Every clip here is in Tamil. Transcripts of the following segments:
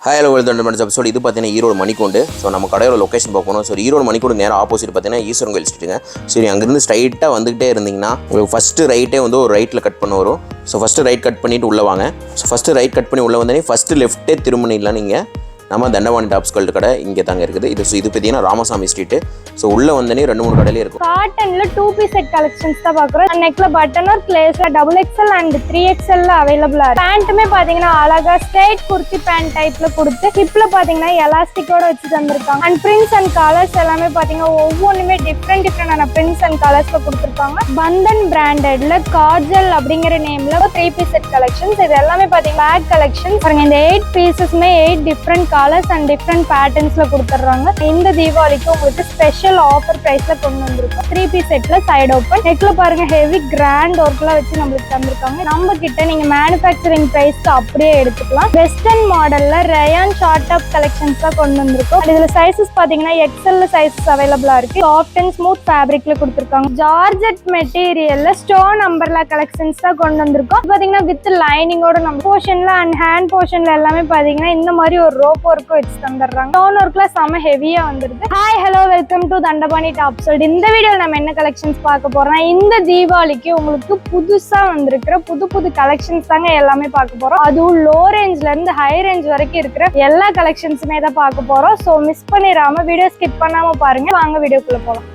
Hi hello welcome to episode. இது பார்த்தீங்கன்னா ஈரோடு மணிக்கூண்டு. ஸோ நம்ம கடையோட லொக்கேஷன் பார்க்கணும். ஸோ ஈரோடு மணிக்கூண்டு நேரம் ஆப்போசிட் பார்த்தீங்கன்னா ஈஸ்வரன் கோயில் ஸ்ட்ரீட்டுங்க. சரி, அங்கேருந்து ஸ்ட்ரைட்டாக வந்துகிட்டே இருந்தீங்கன்னா உங்களுக்கு ஃபஸ்ட்டு ரைட்டே வந்து ஒரு ரைட்டில் கட் பண்ண வரும். ஸோ ஃபஸ்ட்டு ரைட் கட் பண்ணிவிட்டு உள்ளே வாங்க. ஸோ ஃபஸ்ட்டு ரைட் கட் பண்ணி உள்ளே வந்தோடனே ஃபஸ்ட்டு லெஃப்ட்டே திரும்பினீங்களா நீங்கள் நம்ம தண்டவாணி டாப்ஸ் கோல்டு கடை இங்கே தாங்க இருக்குது. இது பார்த்தீங்கன்னா ராமசாமி ஸ்ட்ரீட்டு. ஸோ உள்ளே வந்தனே 2-3 கடையிலே இருக்கும். காட்டன்ல 2 பீஸ் செட் கலெக்ஷன்ஸ் தான் பார்க்குறோம். நெக்ல பட்டன் ஆர் கிளேஸ்ல XXL அண்ட் 3XL அவைலபிளா இருக்கு. பேண்ட்டுமே பாத்தீங்கன்னா அழகா ஸ்ட்ரைட் குர்த்தி பேண்ட் டைப்ல கொடுத்து ஹிப்ல பாத்தீங்கன்னா எலாஸ்டிக்கோட வச்சு தந்திருக்காங்க. அண்ட் பிரிண்ட்ஸ் அண்ட் கலர்ஸ் எல்லாமே பாத்தீங்கன்னா ஒவ்வொன்றுமே டிஃப்ரெண்டான பிரிண்ட்ஸ் அண்ட் கலர்ஸ்ல கொடுத்துருக்காங்க. பந்தன் பிராண்டட்ல காஜல் அப்படிங்கிற நேம்ல 3 பீஸ் செட் கலெக்ஷன்ஸ். இது எல்லாமே பாத்தீங்கன்னா பேக் கலெக்ஷன் பாருங்க. இந்த 8 பீசஸ்மே 8 டிஃப்ரெண்ட் கலர்ஸ் அண்ட் டிஃப்ரெண்ட் பேட்டர்ன்ஸ்ல கொடுத்துறாங்க. இந்த தீபாவளிக்கு உங்களுக்கு ஸ்பெஷல் ஆஃபர் பிரைஸ்ல கொண்டு வந்திருக்கோம். 3 பீஸ் செட்ல சைடு ஓப்பன் நெக்ல பாருங்க ஹெவி கிராண்ட் ஒர்க்லாம் வச்சு நம்மளுக்கு தந்திருக்காங்க. நம்ம கிட்ட நீங்க மேனுஃபேக்சரிங் பிரைஸ்க்கு அப்படியே எடுத்துக்கலாம். வெஸ்டர்ன் மாடல்ல ரயான் ஷார்ட் டாப் கலெக்ஷன்ஸ் தான் கொண்டு வந்திருக்கோம். இதுல சைசஸ் பாத்தீங்கன்னா XL சைசஸ் அவைலபிளா இருக்கு. சாஃப்ட் அண்ட் ஸ்மூத் ஃபேப்ரிக்ல கொடுத்துருக்காங்க. ஜார்ஜெட் மெட்டீரியல்ல ஸ்டோன் அம்பர்லா கலெக்ஷன்ஸ் தான் கொண்டு வந்திருக்கோம். பாத்தீங்கன்னா வித் லைனிங்கோட நம்ம போர்ஷன்ல அண்ட் ஹேண்ட் போர்ஷன்ல எல்லாமே பாத்தீங்கன்னா இந்த மாதிரி ஒரு ரோப் ஒர்க் வச்சு தந்துடுறாங்க. ஸ்டோன் ஒர்க்ல செம ஹெவியா வந்துருது. Hi hello welcome to Dhandapani top sold. இந்த வீடியோல நம்ம என்ன கலெக்ஷன்ஸ் பார்க்க போறோம், இந்த தீபாவளிக்கு உங்களுக்கு புதுசா வந்திருக்கிற புது கலெக்ஷன்ஸ் தாங்க எல்லாமே பார்க்க போறோம். அதுவும் லோ ரேஞ்ச்ல இருந்து ஹை ரேஞ்ச் வரைக்கும் இருக்கிற எல்லா கலெக்ஷன்ஸுமே தான் பார்க்க போறோம். ஸோ மிஸ் பண்ணிடாம வீடியோ ஸ்கிப் பண்ணாம பாருங்க. வாங்க வீடியோக்குள்ள போலாம்.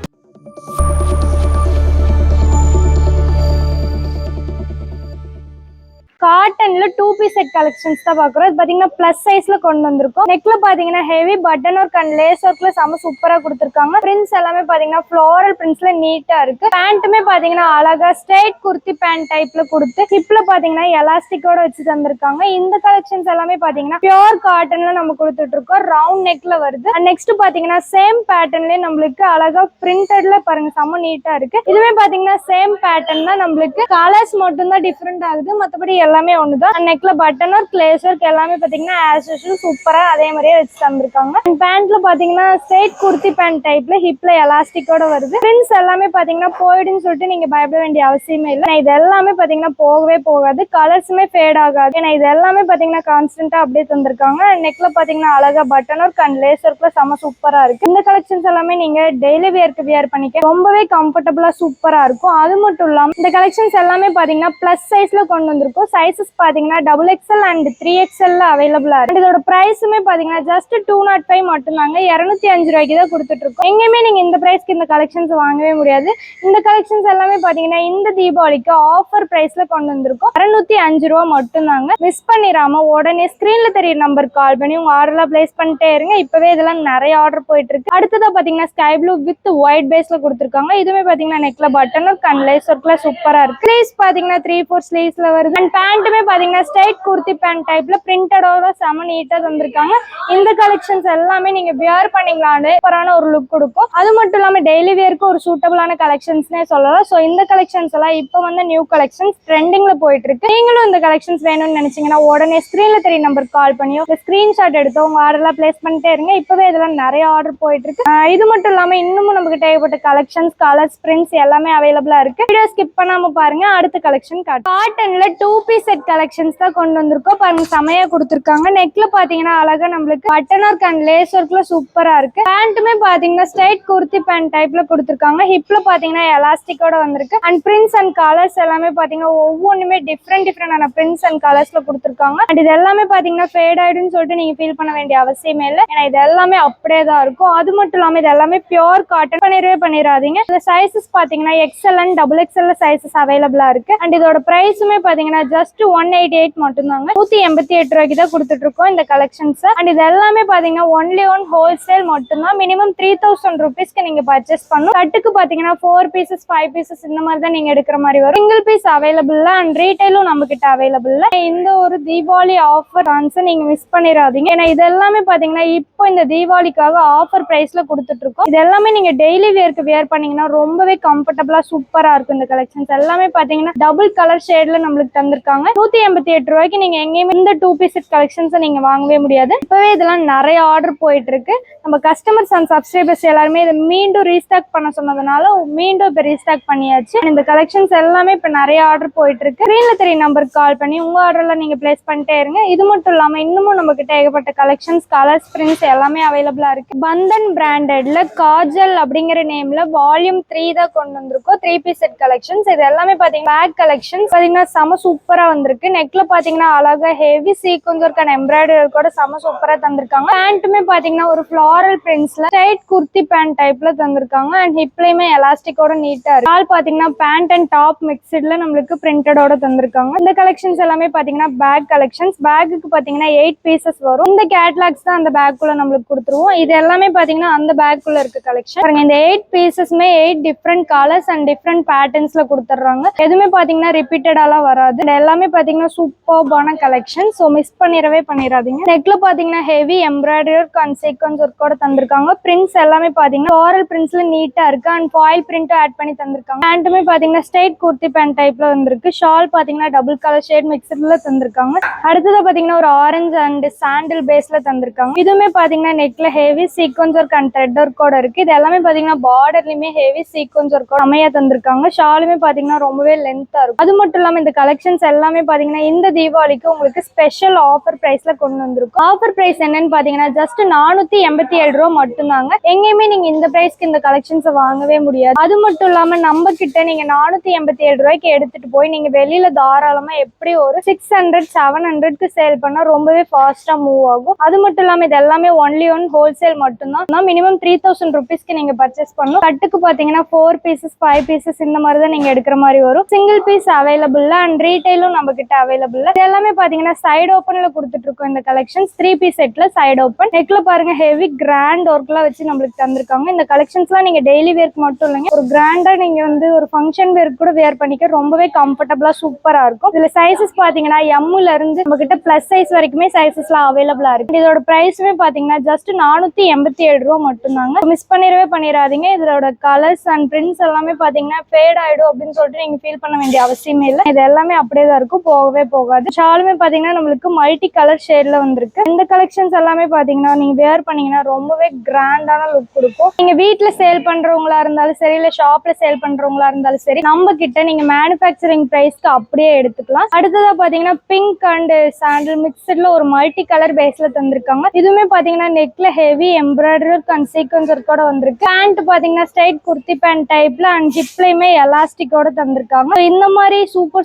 காட்டன்ல 2 பீஸ் செட் கலெக்ஷன்ஸ் தான் பாக்குறோம். இது பாத்தீங்கன்னா பிளஸ் சைஸ்ல கொண்டு வந்திருக்கோம். நெக்ல பாத்தீங்கன்னா heavy button work and lace ஒர்க்ல செம சூப்பரா கொடுத்திருக்காங்க. பிரிண்ட்ஸ் எல்லாமே பாத்தீங்கன்னா ஃப்ளோரல் பிரிண்ட்ஸ்ல நீட்டா இருக்கு. பேண்ட்டுமே பாத்தீங்கன்னா அழகா ஸ்ட்ரைட் குர்த்தி பேண்ட் டைப்ல கொடுத்து ஹிப்ல பாத்தீங்கன்னா எலாஸ்டிக்கோட வச்சு தந்திருக்காங்க. இந்த கலெக்ஷன்ஸ் எல்லாமே பாத்தீங்கன்னா பியூர் காட்டன்ல நம்ம கொடுத்துட்டு இருக்கோம். ரவுண்ட் நெக்ல வருது. நெக்ஸ்ட் பாத்தீங்கன்னா சேம் பேட்டர்ன்லயே நம்மளுக்கு அழகா பிரிண்டட்ல பாருங்க செம நீட்டா இருக்கு. இதுவே பாத்தீங்கன்னா சேம் பேட்டர்ன் தான், நம்மளுக்கு கலர்ஸ் மட்டும் தான் டிஃபரெண்ட் ஆகுது. மத்தபடி எல்லாமே ஒண்ணுதான். நெக்ல பட்டன் ஒர்க் லேஸ் ஒர்க் எல்லாமே பாத்தீங்கன்னா ஆஸ் யூசுவல் சூப்பரா அதே மாதிரியே வச்சு தந்திருக்காங்க. பேண்ட்ல பாத்தீங்கன்னா ஸ்ட்ரைட் குர்த்தி பேண்ட் டைப்ல ஹிப்ல எலாஸ்டிக்கோட வருது. பிரிண்ட்ஸ் எல்லாமே பாத்தீங்கன்னா போயிடுன்னு சொல்லிட்டு நீங்க பயப்பட வேண்டிய அவசியமே இல்லை. இது எல்லாமே பாத்தீங்கன்னா போகவே போகாது. கலர்ஸுமே ஃபேட் ஆகாது. ஏன்னா இது எல்லாமே பாத்தீங்கன்னா கான்ஸ்டன்டா அப்படியே தந்திருக்காங்க. நெக்ல பாத்தீங்கன்னா அழகா பட்டன் ஒர்க் அண்ட் லேஸ் ஒர்க்ல செம சூப்பரா இருக்கு. இந்த கலெக்ஷன்ஸ் எல்லாமே நீங்க டெய்லி வேர்க்கு வியர் பண்ணிக்க ரொம்பவே கம்ஃபர்டபுளா சூப்பரா இருக்கும். அது மட்டும் இல்லாம இந்த கலெக்ஷன்ஸ் எல்லாமே பாத்தீங்கன்னா பிளஸ் சைஸ்ல கொண்டு வந்திருக்கும். சைசஸ் பாத்தீங்கன்னா XXL அண்ட் 3XL அவைலபிளா இருக்கு. இதோட பிரைஸுமே பாத்தீங்கன்னா ஜஸ்ட் 205 மட்டும்தாங்க. 205 ரூபாய்க்கு தான் கொடுத்துட்டு இருக்கோம். எங்கேயுமே நீங்க இந்த பிரைஸ்க்கு இந்த கலெக்ஷன்ஸ் வாங்கவே முடியாது. இந்த கலெக்ஷன்ஸ் எல்லாமே பாத்தீங்கன்னா இந்த தீபாவளிக்கு ஆஃபர் பிரைஸ்ல கொண்டு வந்திருக்கோம். 205 ரூபா மட்டும்தாங்க. மிஸ் பண்ணிடாம உடனே ஸ்கிரீன்ல தெரிய நம்பருக்கு கால் பண்ணி உங்க ஆர்டர்லாம் பிளேஸ் பண்ணிட்டே இருங்க. இப்பவே இதெல்லாம் நிறைய ஆர்டர் போயிட்டு இருக்கு. அடுத்ததா பாத்தீங்கன்னா ஸ்கை ப்ளூ வித் ஒயிட் பேஸ்ல கொடுத்துருக்காங்க. இதுவே பாத்தீங்கன்னா நெக்ல பட்டன் ஒர்க் அண்ட் லேஸ் ஒர்க்ல சூப்பரா இருக்கு. ஸ்லீவ்ஸ் பாத்தீங்கன்னா 3/4 ஸ்லீவ்ஸ்ல வருது. அண்ட் பேண்ட்டுமே பாத்தீங்கன்னா ஸ்ட்ரைட் குர்த்தி பேண்ட் டைப்ல பிரிண்டடோட செம நீட்டா தந்திருக்காங்க. இந்த கலெக்ஷன்ஸ் எல்லாமே நீங்க வியர் பண்ணீங்களான்னு சூப்பரான ஒரு லுக் கொடுக்கும். அது மட்டும் இல்லாம டெய்லி வேர்க்கு ஒரு சூட்டபிளான கலெக்ஷன்ஸ்னே சொல்லலாம். சோ இந்த கலெக்ஷன்ஸ் எல்லாம் இப்ப வந்து நியூ கலெக்ஷன்ஸ் ட்ரெண்டிங்ல போயிட்டு இருக்கு. நீங்களும் இந்த கலெக்ஷன்ஸ் வேணும்னு நினைச்சீங்கன்னா உடனே ஸ்கிரீன்ல தெரிய நம்பருக்கு கால் பண்ணியோ ஸ்கிரீன்ஷாட் எடுத்து உங்க ஆர்டர்லாம் பிளேஸ் பண்ணிட்டே இருங்க. இப்பவே இதெல்லாம் நிறைய ஆர்டர் போயிட்டு இருக்கு. இது மட்டும் இல்லாம இன்னமும் நமக்கு தேவைப்பட்ட கலெக்ஷன்ஸ் கலர்ஸ் பிரிண்ட்ஸ் எல்லாமே அவைலபிளா இருக்கு. வீடியோ ஸ்கிப் பண்ணாம பாருங்க. அடுத்த கலெக்ஷன் காட்டன்ல 2 பீஸ் செட் கலெக்ஷன்ஸ் தான் கொண்டு வந்திருக்கோம். பாருங்க செமையா கொடுத்திருக்காங்க. நெக்ல பாத்தீங்கன்னா அழகா நம்மளுக்கு பட்டன் ஒர்க் அண்ட் லேஸ் ஒர்க்ல சூப்பரா இருக்கு. பேண்ட்டுமே பாத்தீங்கன்னா ஸ்ட்ரைட் குர்த்தி பேண்ட் டைப்ல கொடுத்திருக்காங்க. ஹிப்ல பாத்தீங்கன்னா எலாஸ்டிக்கோட வந்திருக்கு. அண்ட் பிரிண்ட்ஸ் அண்ட் கலர்ஸ் எல்லாமே பாத்தீங்கன்னா ஒவ்வொன்றுமே டிஃப்ரெண்டான பிரிண்ட்ஸ் அண்ட் கலர்ஸ்ல கொடுத்திருக்காங்க. அண்ட் இது எல்லாமே பாத்தீங்கன்னா ஃபேட் ஆயிடுன்னு சொல்லிட்டு நீங்க ஃபீல் பண்ண வேண்டிய அவசியமே இல்லை. ஏன்னா இது எல்லாமே அப்படியே தான் இருக்கும். அது மட்டும் இல்லாம இது எல்லாமே பியூர் காட்டன். பண்ணிடாதீங்க. இந்த சைசஸ் பாத்தீங்கன்னா XL அண்ட் XXL சைசஸ் அவைலபிளா இருக்கு. அண்ட் இதோட பிரைஸுமே பாத்தீங்கன்னா ஜஸ்ட் 188 மட்டும்தாங்க. 188 ரூபாய்க்கு தான் கொடுத்துட்டு இருக்கோம் இந்த கலெக்ஷன்ஸ். அண்ட் இது எல்லாமே பாத்தீங்கன்னா ஒன்லி ஒன் ஹோல்சேல் மட்டும்தான். மினிமம் 3000 ருபீஸ்க்கு நீங்க பர்ச்சேஸ் பண்ணணும். கட்டுக்கு பாத்தீங்கன்னா 4 பீசஸ் 5 பீசஸ் இந்த மாதிரி தான் நீங்க எடுக்கிற மாதிரி வரும். சிங்கிள் பீஸ் அவைலபிள் அண்ட் ரீட்டைலும் நம்ம கிட்ட அவைலபிள். இந்த ஒரு தீபாவளி ஆஃபர் சான்ஸ் நீங்க மிஸ் பண்ணிடாதீங்க. ஏன்னா இது எல்லாமே பாத்தீங்கன்னா இப்போ இந்த தீபாவளிக்காக ஆஃபர் பிரைஸ்ல கொடுத்துட்டு இருக்கோம். இது எல்லாமே நீங்க டெய்லி வேர்க்கு வியர் பண்ணீங்கன்னா ரொம்பவே கம்ஃபர்டபுளா சூப்பரா இருக்கும். இந்த கலெக்ஷன்ஸ் எல்லாமே பாத்தீங்கன்னா டபுள் கலர் ஷேட்ல நம்மளுக்கு தந்திருக்காங்க. 188 ரூபாய்க்கு நீங்க எங்கேயுமே இந்த 2 பீஸ் செட் கலெக்ஷன்ஸ் நீங்க வாங்கவே முடியாது. இப்பவே இதெல்லாம் நிறைய ஆர்டர் போயிட்டு இருக்கு. நம்ம கஸ்டமர்ஸ் அண்ட் சப்ஸ்கிரைபர்ஸ் எல்லாருமே இதை மீண்டும் ரீஸ்டாக் பண்ண சொன்னதுனால மீண்டும் இப்போ ரீஸ்டாக் பண்ணியாச்சு. இந்த கலெக்ஷன்ஸ் எல்லாமே இப்போ நிறைய ஆர்டர் போயிட்டு இருக்கு. ஸ்க்ரீன்ல தெரிய நம்பருக்கு கால் பண்ணி உங்க ஆர்டர்லாம் நீங்க பிளேஸ் பண்ணிட்டே இருங்க. இது மட்டும் இல்லாம இன்னமும் நம்ம கிட்ட ஏகப்பட்ட கலெக்ஷன்ஸ், கலர்ஸ், பிரிண்ட்ஸ் எல்லாமே அவைலபிளா இருக்கு. பந்தன் பிராண்டட்ல காஜல் அப்படிங்கிற நேம்ல வால்யூம் 3 தான் கொண்டு வந்திருக்கோம். 3 பீஸ் செட் கலெக்ஷன்ஸ். இது எல்லாமே பாத்தீங்கன்னா பேக் கலெக்ஷன்ஸ் பாத்தீங்கன்னா செம சூப்பரா வந்திருக்கு. நெக்ல பாத்தீங்கன்னா அழகா heavy sequins work and embroidery கூட செம சூப்பரா தந்திருக்காங்க. பேண்ட்டுமே பாத்தீங்கன்னா ஒரு ஃபிளாரல் பிரிண்ட்ஸ்ல ஸ்ட்ரைட் குர்த்தி பேண்ட் டைப்ல தந்திருக்காங்க. அண்ட் ஹிப்லயுமே எலாஸ்டிக்கோட நீட்டா இருக்கு. ஆல் பாத்தீங்கன்னா பேண்ட் அண்ட் டாப் மிக்ஸ்ட்ல நம்மளுக்கு பிரிண்டடோட தந்திருக்காங்க. இந்த கலெக்ஷன்ஸ் எல்லாமே பாத்தீங்கன்னா பேக் கலெக்ஷன்ஸ். பேக்குக்கு பாத்தீங்கன்னா 8 பீசஸ் வரும். இந்த கேட்லாக்ஸ் தான் அந்த பேக்குள்ள நம்மளுக்கு கொடுத்துருவோம். இது எல்லாமே பாத்தீங்கன்னா அந்த பேக்குள்ள இருக்க கலெக்ஷன் பாருங்க. இந்த 8 பீசஸ்மே 8 டிஃப்ரெண்ட் கலர்ஸ் அண்ட் டிஃப்ரெண்ட் பேட்டர்ன்ஸ்ல கொடுத்துறாங்க. எதுவுமே பாத்தீங்கன்னா ரிப்பீட்டடாலாம் வராது. இது எல்லாமே பாத்தீங்கன்னா சூப்பர்பான கலெக்ஷன். ஸோ மிஸ் பண்ணிடாதீங்க. நெக்ல பாத்தீங்கன்னா heavy embroidery work and sequins ஒர்க்கோட தந்திருக்காங்க. பிரிண்ட்ஸ் எல்லாமே பாத்தீங்கன்னா ஃப்ளாரல் பிரிண்ட்ஸ்ல நீட்டா இருக்கு. அண்ட் ஃபாயில் பிரிண்ட் ஆட் பண்ணி தந்திருக்காங்க. பேண்ட்டுமே பாத்தீங்கன்னா ஸ்ட்ரைட் குர்த்தி பேண்ட் டைப்ல வந்திருக்கு. ஷால் பாத்தீங்கன்னா டபுள் கலர் ஷேட் மிக்ஸ்ல தந்திருக்காங்க. அடுத்தது பாத்தீங்கன்னா ஒரு ஆரஞ்சு அண்ட் சாண்டில் பேஸ்ல தந்திருக்காங்க. இதுவுமே பாத்தீங்கன்னா நெக்ல heavy sequins work and thread ஒர்க்கோட இருக்கு. இது எல்லாமே பாத்தீங்கன்னா பார்டர்லயுமே ஹெவி சீக்வென்ஸ் ஒர்க்கோட அமையா தந்திருக்காங்க. ஷாலுமே பாத்தீங்கன்னா ரொம்பவே லென்த்தா இருக்கும். அது மட்டும் இல்லாம இந்த கலெக்ஷன்ஸ் எல்லாமே பாத்தீங்கன்னா இந்த தீபாவளிக்கு உங்களுக்கு ஸ்பெஷல் ஆஃபர் பிரைஸ்ல கொண்டு வந்திருக்கும். ஆஃபர் பிரைஸ் என்னன்னு பாத்தீங்கன்னா ஜஸ்ட் 487 ரூபா மட்டும்தாங்க. எங்கேயுமே நீங்க இந்த பிரைஸ்க்கு இந்த கலெக்ஷன்ஸ் வாங்கவே முடியாது. அது மட்டும் இல்லாம நம்ம கிட்ட நீங்க 487 ரூபாய்க்கு எடுத்துட்டு போய் நீங்க வெளியில தாராளமா எப்படி ஒரு 600-700க்கு சேல் பண்ணா ரொம்பவே ஃபாஸ்டா மூவ் ஆகும். அது மட்டும் இல்லாம இது எல்லாமே ஒன்லி ஒன் ஹோல்சேல் மட்டும்தான். மினிமம் 3000 ருபீஸ்க்கு நீங்க பர்ச்சேஸ் பண்ணணும். கட்டுக்கு பாத்தீங்கன்னா 4 பீசஸ் 5 பீசஸ் இந்த மாதிரி தான் நீங்க எடுக்கிற மாதிரி வரும். சிங்கிள் பீஸ் அவைலபிள் அண்ட் ரீட்டைலும் நம்ம கிட்ட அவைலபிள். இது எல்லாமே பாத்தீங்கன்னா சைடு ஓப்பன்ல கொடுத்துட்டு இருக்கோம். இந்த கலெக்ஷன்ஸ் 3 பீஸ் செட்ல சைடு ஓப்பன். நெக்ல பாருங்க ஹெவி கிராண்ட் ஒர்க்லாம் வச்சு நம்மளுக்கு தந்திருக்காங்க. இந்த கலெக்ஷன்ஸ்லாம் நீங்க டெய்லி வேர்க்கு மட்டும் இல்லைங்க, ஒரு கிராண்டா நீங்க வந்து ஒரு ஃபங்க்ஷன் வேர்க்கு கூட வேர் பண்ணிக்க ரொம்பவே கம்ஃபர்டபுளா சூப்பரா இருக்கும். இதுல சைசஸ் பாத்தீங்கன்னா எம்ல இருந்து நம்ம கிட்ட பிளஸ் சைஸ் வரைக்குமே சைசஸ்லாம் அவைலபிளா இருக்கு. இதோட பிரைஸ்மே பாத்தீங்கன்னா ஜஸ்ட் 487 ரூபா மட்டும்தாங்க. மிஸ் பண்ணிடாதீங்க. இதோட கலர்ஸ் அண்ட் பிரிண்ட்ஸ் எல்லாமே பாத்தீங்கன்னா ஃபேட் ஆயிடும் அப்படின்னு சொல்லிட்டு நீங்க ஃபீல் பண்ண வேண்டிய அவசியமே இல்லை. இது எல்லாமே அப்படியே தான் இருக்கும், போகவே போகாது. ஷாலுமே பாத்தீங்கன்னா நம்மளுக்கு மல்டி கலர் ஷேட்ல வந்திருக்கு. இந்த கலெக்ஷன்ஸ் எல்லாமே பாத்தீங்கன்னா நீங்க வேர் பண்ணீங்கன்னா ரொம்பவே கிராண்டான லுக் கொடுக்கும். நீங்க வீட்டுல சேல் பண்றவங்களா இருந்தாலும் சரி, இல்ல ஷாப்ல சேல் பண்றவங்களா இருந்தாலும் சரி, நம்ம கிட்ட நீங்க மேனுஃபேக்சரிங் பிரைஸ்க்கு அப்படியே எடுத்துக்கலாம். அடுத்ததா பாத்தீங்கன்னா பிங்க் அண்ட் சாண்டில் மிக்ஸ்ட்ல ஒரு மல்டி கலர் பேஸ்ல தந்திருக்காங்க. இதுவுமே பாத்தீங்கன்னா நெக்ல ஹெவி எம்ப்ராய்டரி அண்ட் சீக்வென்ஸ் ஒர்க்கோட வந்திருக்கு. பேண்ட் பாத்தீங்கன்னா ஸ்ட்ரைட் குர்த்தி பேண்ட் டைப்ல அண்ட் ஜிப்லயுமே எலாஸ்டிக்கோட தந்திருக்காங்க. இந்த மாதிரி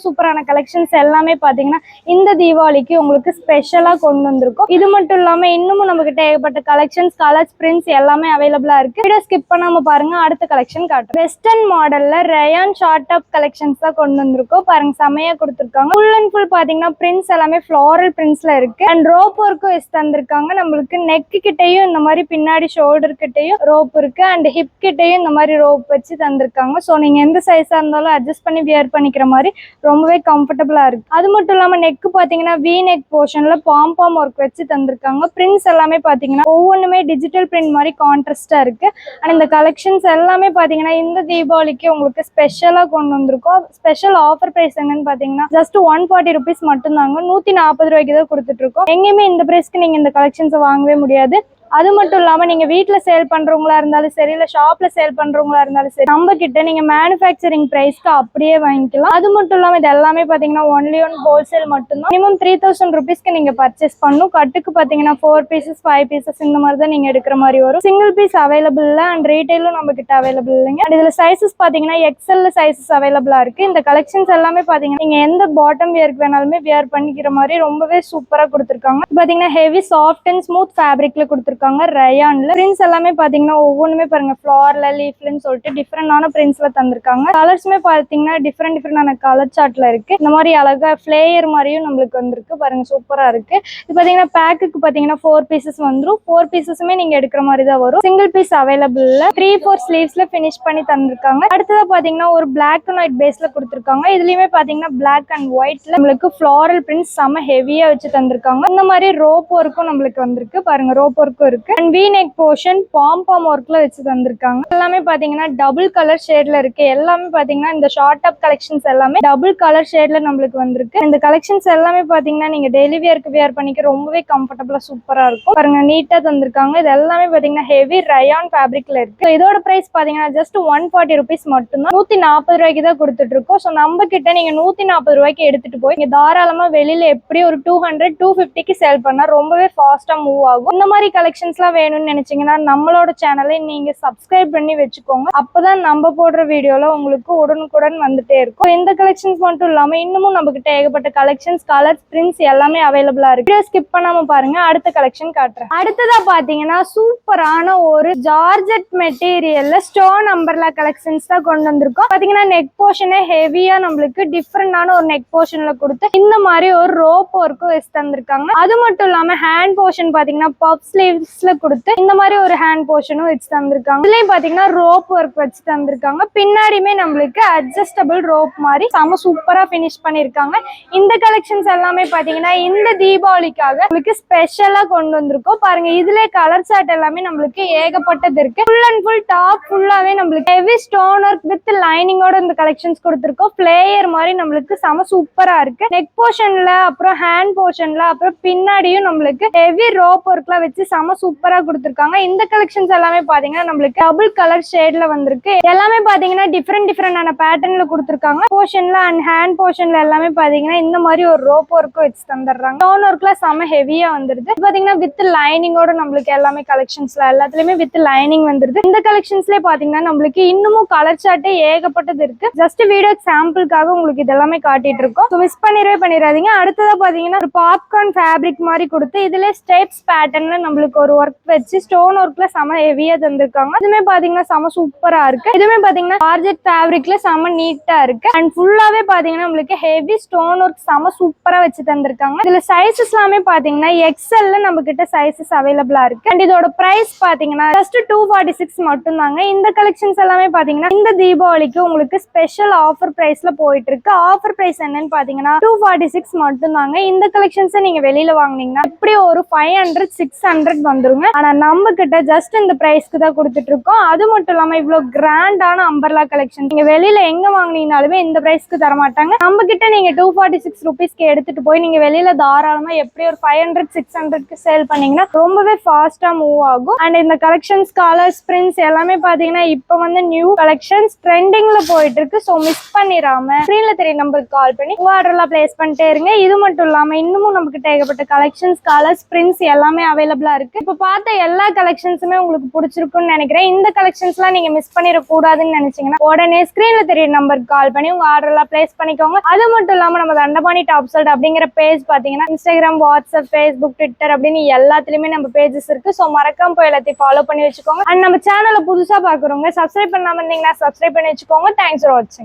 சூப்பரான கலெக்ஷன்ஸ் எல்லாமே பாத்தீங்கன்னா இந்த தீபாவளிக்கு உங்களுக்கு ஸ்பெஷலா கொண்டு வந்திருக்கும். இது மட்டும் இல்லாம இன்னமும் நம்ம கிட்ட ஏகப்பட்ட கலெக்ஷன்ஸ், கலர்ஸ், பிரிண்ட்ஸ் எல்லாமே அவைலபிளா இருக்கு. வீடியோ ஸ்கிப் பண்ணாம பாருங்க. அடுத்த கலெக்ஷன் காட்டுறேன். வெஸ்டர்ன் மாடல்ல ரயான் ஷார்ட் டாப் கலெக்ஷன்ஸ் தான் கொண்டு வந்திருக்கோம். பாருங்க செமையா கொடுத்திருக்காங்க. ஃபுல் அண்ட் ஃபுல் பாத்தீங்கன்னா பிரிண்ட்ஸ் எல்லாமே ஃபிளாரல் பிரிண்ட்ஸ்ல இருக்கு. அண்ட் ரோப் ஒர்க்கும் வச்சு தந்திருக்காங்க. நம்மளுக்கு நெக் கிட்டையும் இந்த மாதிரி பின்னாடி ஷோல்டர் கிட்டையும் ரோப் இருக்கு. அண்ட் ஹிப் கிட்டையும் இந்த மாதிரி ரோப் வச்சு தந்திருக்காங்க. ஸோ நீங்க எந்த சைஸா இருந்தாலும் அட்ஜஸ்ட் பண்ணி வியர் பண்ணிக்கிற மாதிரி ரொம்பவே கம்ஃபர்டபுளா இருக்கு. அது மட்டும் இல்லாம நெக் பாத்தீங்கன்னா வி நெக் போர்ஷன்ல பாம் ஒர்க் வச்சு தந்திருக்காங்க. பிரிண்ட்ஸ் எல்லாமே பாத்தீங்கன்னா ஒவ்வொன்றுமே டிஜிட்டல் பிரிண்ட் மாதிரி கான்ட்ராஸ்டா இருக்கு. அண்ட் இந்த கலெக்ஷன்ஸ் எல்லாமே பாத்தீங்கன்னா இந்த தீபாவளிக்கு உங்களுக்கு ஸ்பெஷலா கொண்டு வந்திருக்கோம். ஸ்பெஷல் ஆஃபர் பிரைஸ் என்னன்னு பாத்தீங்கன்னா ஜஸ்ட் 140 ருபீஸ் மட்டும்தாங்க. 140 ரூபாய்க்கு தான் கொடுத்துட்டு இருக்கோம். எங்கேயுமே இந்த பிரைஸ்க்கு நீங்க இந்த கலெக்ஷன்ஸை வாங்கவே முடியாது. அது மட்டும் இல்லாம நீங்க வீட்டுல சேல் பண்றவங்களா இருந்தாலும் சரி, இல்ல ஷாப்ல சேல் பண்றவங்களா இருந்தாலும் சரி, நம்ம கிட்ட நீங்க மேனுஃபேக்சரிங் பிரைஸ்க்கு அப்படியே வாங்கிக்கலாம். அது மட்டும் இல்லாம இது எல்லாமே பாத்தீங்கன்னா ஒன்லி ஒன் ஹோல்சேல் மட்டும்தான். மினிமம் 3000 ருபீஸ்க்கு நீங்க பர்ச்சேஸ் பண்ணணும். கட்டுக்கு பாத்தீங்கன்னா 4 பீசஸ் 5 பீசஸ் இந்த மாதிரி தான் நீங்க எடுக்கிற மாதிரி வரும். சிங்கிள் பீஸ் அவைலபிள் இல்ல அண்ட் ரீட்டைலும் நம்ம கிட்ட அவைலபிள் இல்லைங்க. அண்ட் இதுல சைசஸ் பாத்தீங்கன்னா எக்ஸ்எல் சைசஸ் அவைலபிளா இருக்கு. இந்த கலெக்ஷன்ஸ் எல்லாமே பாத்தீங்கன்னா நீங்க எந்த பாட்டம் வியருக்கு வேணாலுமே வியர் பண்ணிக்கிற மாதிரி ரொம்பவே சூப்பரா கொடுத்திருக்காங்க. பாத்தீங்கன்னா ஹெவி சாஃப்ட் அண்ட் ஸ்மூத் ஃபேப்ரிக்ல கொடுத்திருக்காங்க. ரயான்ல பிரிண்ட்ஸ் எல்லாமே பாத்தீங்கன்னா ஒவ்வொன்றுமே பாருங்க ஃபிளார்ல லீஃப்லன்னு சொல்லிட்டு டிஃப்ரெண்டான பிரிண்ட்ஸ்ல தந்திருக்காங்க. கலர்ஸ்மே பாத்தீங்கன்னா டிஃப்ரெண்டான கலர் சார்ட்ல இருக்கு. இந்த மாதிரி அழகா ஃபிளேயர் மாதிரியும் நம்மளுக்கு வந்திருக்கு. பாருங்க சூப்பரா இருக்கு. இது பாத்தீங்கன்னா பேக்குக்கு பாத்தீங்கன்னா 4 பீசஸ் வந்துரும். 4 பீசஸுமே நீங்க எடுக்கிற மாதிரி தான் வரும். சிங்கிள் பீஸ் அவைலபிள் இல்ல. 3-4 ஸ்லீவ்ஸ்ல பினிஷ் பண்ணி தந்திருக்காங்க. அடுத்ததா பாத்தீங்கன்னா ஒரு பிளாக் அண்ட் ஒயிட் பேஸ்ல கொடுத்திருக்காங்க. இதுலயுமே பாத்தீங்கன்னா பிளாக் அண்ட் ஒயிட்ல நம்மளுக்கு ஃபிளாரல் பிரிண்ட்ஸ் செம ஹெவியா வச்சு தந்திருக்காங்க. இந்த மாதிரி ரோப் ஒர்க்கும் நம்மளுக்கு வந்திருக்கு. பாருங்க ரோப் ஒர்க் வரைக்கும் இருக்கு. அண்ட் வி நெக் போர்ஷன் பாம் ஒர்க்ல வச்சு தந்திருக்காங்க. எல்லாமே பாத்தீங்கன்னா டபுள் கலர் ஷேட்ல இருக்கு. எல்லாமே பாத்தீங்கன்னா இந்த ஷார்ட் டாப் கலெக்ஷன்ஸ் எல்லாமே டபுள் கலர் ஷேட்ல நம்மளுக்கு வந்திருக்கு. இந்த கலெக்ஷன்ஸ் எல்லாமே பாத்தீங்கன்னா நீங்க டெய்லி வியர்க்கு வியர் பண்ணிக்க ரொம்பவே கம்ஃபர்டபுளா சூப்பரா இருக்கும். பாருங்க நீட்டா தந்திருக்காங்க. இது எல்லாமே பாத்தீங்கன்னா ஹெவி ரயான் ஃபேப்ரிக்ல இருக்கு. இதோட பிரைஸ் பாத்தீங்கன்னா ஜஸ்ட் 140 rupees மட்டும் தான். 140 ரூபாய்க்கு தான் கொடுத்துட்டு இருக்கோம். ஸோ நம்ம கிட்ட நீங்க 140 ரூபாய்க்கு எடுத்துட்டு போய் நீங்க தாராளமா வெளியில எப்படி ஒரு 200-250க்கு சேல் பண்ணா ரொம்பவே ஃபாஸ்டா மூவ் ஆகும். இந்த மாதிரி கலெக்ஷன்ஸ்லாம் வேணும்னு நினைச்சீங்கன்னா நம்மளோட சேனலை நீங்க சப்ஸ்கிரைப் பண்ணி வச்சுக்கோங்க. அப்பதான் நம்ம போடுற வீடியோல உங்களுக்கு உடனுக்குடன் வந்துட்டே இருக்கும். இந்த கலெக்ஷன்ஸ் மட்டும் இல்லாம இன்னமும் நம்ம கிட்ட ஏகப்பட்ட கலெக்ஷன்ஸ், கலர்ஸ், பிரிண்ட்ஸ் எல்லாமே அவைலபிளா இருக்கு. வீடியோ ஸ்கிப் பண்ணாம பாருங்க. அடுத்த கலெக்ஷன் காட்டுறேன். அடுத்ததா பாத்தீங்கன்னா சூப்பரான ஒரு ஜார்ஜெட் மெட்டீரியல்ல ஸ்டோன் அம்பர்லா கலெக்ஷன்ஸ் தான் கொண்டு வந்திருக்கோம். பாத்தீங்கன்னா நெக் போர்ஷனே ஹெவியா நம்மளுக்கு டிஃப்ரெண்டான ஒரு நெக் போர்ஷன்ல கொடுத்து இந்த மாதிரி ஒரு ரோப் ஒர்க்கும் வச்சு தந்திருக்காங்க. அது மட்டும் இல்லாம ஹேண்ட் போர்ஷன் பாத்தீங்கன்னா பஃப் ஸ்லீவ்ஸ்ல கொடுத்து இந்த மாதிரி ஒரு ஹேண்ட் போர்ஷனும் வச்சு தந்திருக்காங்க. இதுலயும் பாத்தீங்கன்னா ரோப் ஒர்க் வச்சு தந்திருக்காங்க. பின்னாடியுமே நம்மளுக்கு அட்ஜஸ்டபிள் ரோப் மாதிரி செம சூப்பரா பினிஷ் பண்ணிருக்காங்க. இந்த கலெக்ஷன்ஸ் எல்லாமே பாத்தீங்கன்னா இந்த தீபாவளிக்காக உங்களுக்கு ஸ்பெஷலா கொண்டு வந்திருக்கோம். பாருங்க இதுல கலர் சார்ட் எல்லாமே நம்மளுக்கு ஏகப்பட்டது இருக்கு. ஃபுல் அண்ட் ஃபுல் டாப் ஃபுல்லாவே நம்மளுக்கு ஹெவி ஸ்டோன் ஒர்க் வித் லைனிங்கோட இந்த கலெக்ஷன்ஸ் கொடுத்திருக்கோம். பிளேயர் மாதிரி நம்மளுக்கு செம சூப்பரா இருக்கு. நெக் போர்ஷன்ல அப்புறம் ஹேண்ட் போர்ஷன்ல அப்புறம் பின்னாடியும் நம்மளுக்கு ஹெவி ரோப் ஒர்க்ல வச்சு செம சூப்பரா கொடுத்திருக்காங்க. இந்த கலெக்ஷன்ஸ் எல்லாமே பாத்தீங்கன்னா நம்மளுக்கு டபுள் கலர் ஷேட்ல வந்திருக்கு. எல்லாமே பாத்தீங்கன்னா டிஃப்ரெண்டான பேட்டர்ன்ல கொடுத்திருக்காங்க. போர்ஷன்ல அண்ட் ஹேண்ட் போர்ஷன்ல எல்லாமே பாத்தீங்கன்னா இந்த மாதிரி ஒரு ரோப் ஒர்க் வச்சு தந்துடுறாங்க. ஸ்டோன் ஒர்க்ல செம ஹெவியா வந்துருது. பாத்தீங்கன்னா வித் லைனிங்கோட நம்மளுக்கு எல்லாமே கலெக்ஷன்ஸ்ல எல்லாத்துலயுமே வித் லைனிங் வந்துருது. இந்த கலெக்ஷன்ஸ்ல பாத்தீங்கன்னா நம்மளுக்கு இன்னமும் கலர் சார்ட்டே ஏகப்பட்டது இருக்கு. ஜஸ்ட் வீடியோ சாம்பிளுக்காக உங்களுக்கு இதெல்லாமே காட்டிட்டு இருக்கோம். மிஸ் பண்ணிடாதீங்க. அடுத்ததா பாத்தீங்கன்னா ஒரு பாப்கார்ன் ஃபேப்ரிக் மாதிரி கொடுத்து இதுல ஸ்டெப்ஸ் பேட்டர்ன்ல நம்மளுக்கு ஒரு ஒர்க் வச்சு ஸ்டோன் ஒர்க்ல செம ஹெவியா தந்திருக்காங்க. இதுமே பாத்தீங்கன்னா செம சூப்பரா இருக்கு. இதுமே பாத்தீங்கன்னா ஜார்ஜெட் ஃபேப்ரிக்ல செம நீட்டா இருக்கு. அண்ட் ஃபுல்லாவே பாத்தீங்கன்னா நம்மளுக்கு ஹெவி ஸ்டோன் ஒர்க் செம சூப்பரா வச்சு தந்திருக்காங்க. இதுல சைஸஸ் எல்லாமே பாத்தீங்கன்னா எக்ஸ்எல்ல நம்ம கிட்ட சைஸஸ் அவைலபிளா இருக்கு. அண்ட் இதோட பிரைஸ் பாத்தீங்கன்னா ஜஸ்ட் 246 மட்டும் தாங்க. இந்த கலெக்ஷன்ஸ் எல்லாமே பாத்தீங்கன்னா இந்த தீபாவளிக்கு உங்களுக்கு ஸ்பெஷல் ஆஃபர் பிரைஸ்ல போயிட்டு இருக்கு. ஆஃபர் பிரைஸ் என்னன்னு பாத்தீங்கன்னா 246 மட்டும் தாங்க. இந்த கலெக்ஷன்ஸ் நீங்க வெளியில வாங்குனீங்கன்னா இப்படி ஒரு 500-600 வந்துருங்க. ஆனா நம்ம கிட்ட ஜஸ்ட் இந்த பிரைஸ்க்கு தான் கொடுத்துட்டு இருக்கோம். அது மட்டும் இல்லாம இவ்வளவு கிராண்டான அம்பர்லா கலெக்ஷன் நீங்க வெளியில எங்க வாங்குனீங்கனாலுமே இந்த பிரைஸ்க்கு தர மாட்டாங்க. நம்ம கிட்ட நீங்க 246 rupeesக்கு எடுத்துட்டு போய் நீங்க வெளியில தாராளமா எப்படி ஒரு 500-600க்கு சேல் பண்ணீங்கன்னா ரொம்பவே ஃபாஸ்டா மூவ் ஆகும். அண்ட் இந்த கலெக்ஷன்ஸ், கலர்ஸ், பிரிண்ட்ஸ் எல்லாமே பாத்தீங்கன்னா இப்ப வந்து நியூ கலெக்ஷன்ஸ் ட்ரெண்டிங்ல போயிட்டு இருக்கு. சோ மிஸ் பண்ணிராம ஸ்கிரீன்ல தெரிய நம்பருக்கு கால் பண்ணி ஆர்டர்லாம் பிளேஸ் பண்ணிட்டே இருங்க. இது மட்டும் இல்லாம இன்னமும் நம்ம கிட்ட ஏகப்பட்ட கலெக்ஷன்ஸ், கலர்ஸ், பிரிண்ட்ஸ் எல்லாமே அவைலபிளா இருக்கு. இப்ப பார்த்த எல்லா கலெக்ஷன்ஸுமே உங்களுக்கு பிடிச்சிருக்குன்னு நினைக்கிறேன். இந்த கலெக்ஷன்ஸ்லாம் நீங்க மிஸ் பண்ணிட கூடாதுன்னு நினைச்சீங்கன்னா உடனே ஸ்கிரீன்ல தெரிய நம்பருக்கு கால் பண்ணி உங்க ஆர்டர்லாம் பிளேஸ் பண்ணிக்கோங்க. அது மட்டும் இல்லாம நம்ம தண்டபாணி டாப் சைட் அப்படிங்கிற பேஜ் பாத்தீங்கன்னா இன்ஸ்டாகிராம், வாட்ஸ்அப், ஃபேஸ்புக், ட்விட்டர் அப்படின்னு எல்லாத்துலயுமே நம்ம பேஜஸ் இருக்கு. சோ மறக்காம போய் எல்லாத்தையும் ஃபாலோ பண்ணி வச்சுக்கோங்க. அண்ட் நம்ம சேனலை புதுசா பாக்குறவங்க சப்ஸ்கிரைப் பண்ணாம இருந்தீங்கன்னா சப்ஸ்கிரைப் பண்ணி வச்சுக்கோங்க. தேங்க்ஸ் ஃபார் வாட்சிங்.